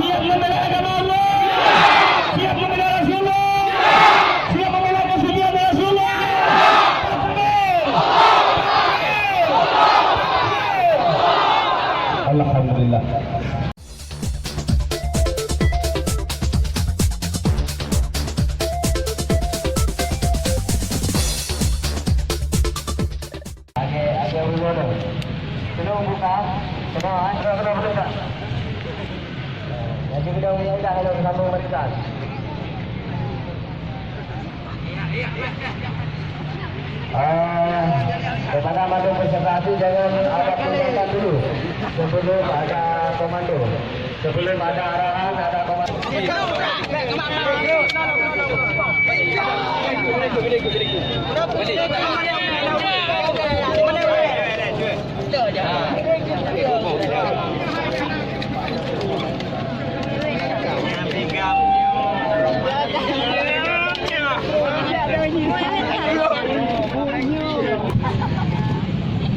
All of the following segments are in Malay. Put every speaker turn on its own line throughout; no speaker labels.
Siap membela agama Allah. Siap membela Rasulullah. Siap membela kesucian Rasulullah. Alhamdulillah. Kena buka. Kena buka. Jadi kita punya dah kalau bersama mereka. Kepada masuk presentasi jangan ada peningkatan dulu sebelum ada komando. Sebelum ada arahan ada komando.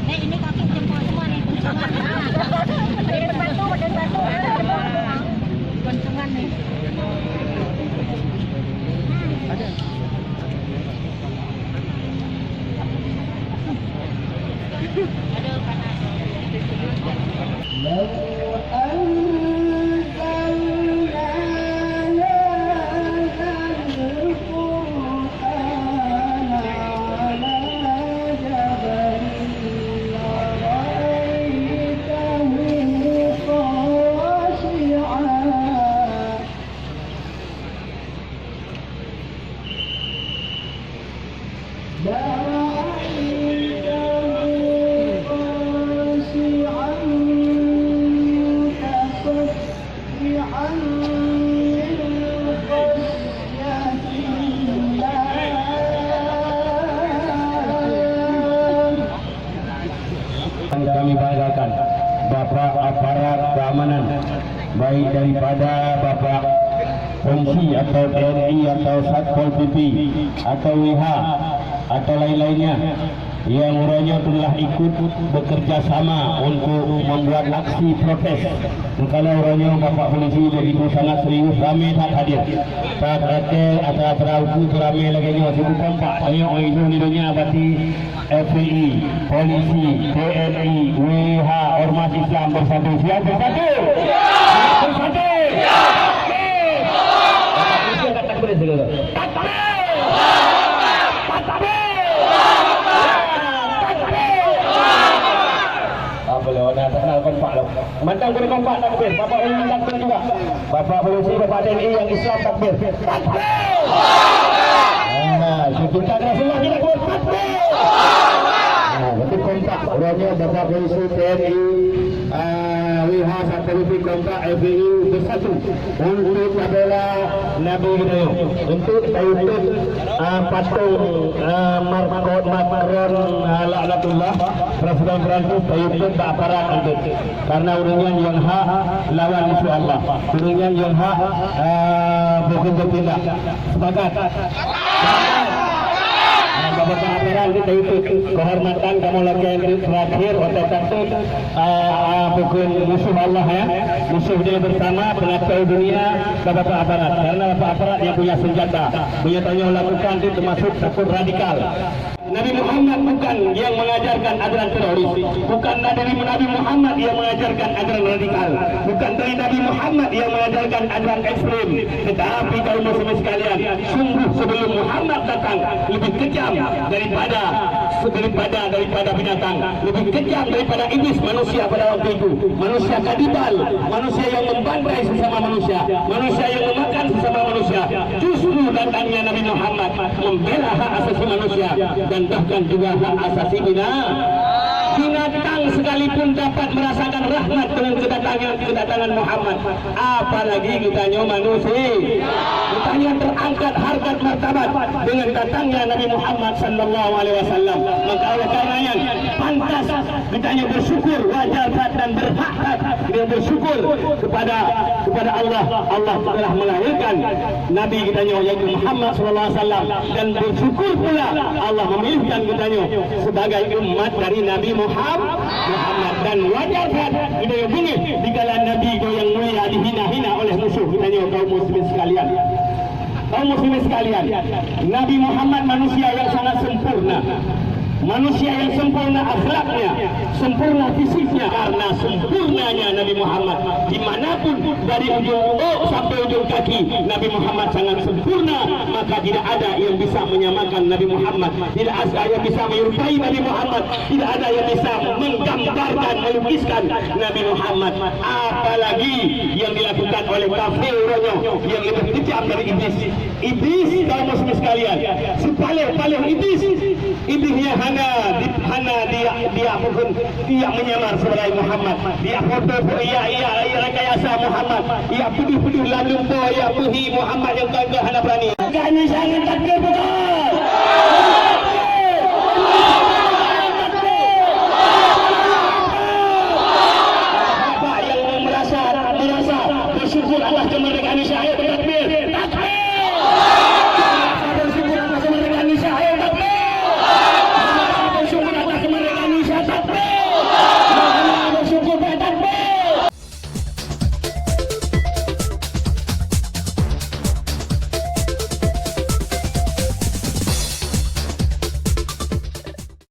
Ini kaki jempol semua nih, kunjungan nih. Aduh panas.
Kami banggakan Bapak aparat keamanan, baik daripada Bapak polisi atau TNI atau Satpol PP atau WH atau lain-lainnya yang uranya telah ikut bekerja sama untuk membuat aksi protes. Kalau uranya Bapak polisi begitu sangat serius, ramai tak hadir. Tak ada acara itu ramai lagi nya cukup kompak. Ayo itu nidonya abati FPI, polisi, TNI, WH, Ormas Islam bersatu. Siap bersatu. Bersatu. Tak boleh segala. Kompak loh. Mantap boleh kompak takbir. Bapak polisi takbir juga. Bapak polisi, Bapak TNI yang Islam takbir. Takbir. Kita Rasulullah kita kuat takbir. Berarti kompak. Orangnya Bapak polisi, TNI, WH, Satpol PP, kompak, FPI bersatu untuk membela Nabi kita. Untuk tautut patung Macron laknatullah Presiden Perancis tautut aparat untuk karena urungan yang hak lawan musuh Allah, urungan yang hak bertindak sepakat. Bapak aparat kita itu kehormatan kamu lagi yang terakhir otak takut pukul musuh Allah ya, musuh dia bersama pengacau dunia. Bapak aparat karena Bapak aparat yang punya senjata, punya tanya lakukan itu termasuk takut radikal. Nabi Muhammad bukan yang mengajarkan ajaran teroris, bukan dari Nabi Muhammad yang mengajarkan ajaran radikal, bukan dari Nabi Muhammad yang mengajarkan ajaran ekstrem. Tetapi kaum muslimin sekalian, sungguh sebelum Muhammad datang lebih kejam daripada binatang, lebih kejam daripada iblis manusia pada waktu itu. Manusia kadibal, manusia yang membantai sesama manusia, manusia yang memakan sesama manusia. Justru datangnya Nabi Muhammad membela hak asasi manusia dan bahkan juga hak asasi binatang sekalipun dapat merasakan rahmat dengan kedatangan Muhammad, apalagi kitanya manusia. Kitanya terangkat harkat martabat dengan datangnya Nabi Muhammad sallallahu alaihi wasallam. Maka oleh karenanya pantas kitanya bersyukur, wajar dan berhak kita bersyukur kepada Allah. Allah telah melahirkan Nabi kitanya yaitu Muhammad sallallahu alaihi wasallam, dan bersyukur pula Allah memilihkan kitanya sebagai umat dari Nabi Muhammad, dan wajar kita yang bunyi dikala Nabi yang mulia dihina-hina oleh musuh. Kita tengok kaum muslimin sekalian. Kaum muslimin sekalian, Nabi Muhammad manusia yang sangat sempurna. Manusia yang sempurna akhlaknya, sempurna fisiknya. Karena sempurnanya Nabi Muhammad, dimanapun dari ujung sampai ujung kaki, Nabi Muhammad sangat sempurna. Maka tidak ada yang bisa menyamakan Nabi Muhammad, tidak ada yang bisa menyerupai Nabi Muhammad, tidak ada yang bisa menggambarkan, melukiskan Nabi Muhammad. Apalagi yang dilakukan oleh kafir Ronyo yang lebih kejam dari iblis. Iblis, kaum muslimin sekalian, sepaling iblisnya dia pun dia menyamar sebagai Muhammad. Dia foto rekayasa Muhammad. Ia puduh lalu ia puhi Muhammad yang gagah hana berani. Kami sangat takbir betul. Apa yang merasa bersyukur atas kemerdekaan Indonesia, ayo bertakbir.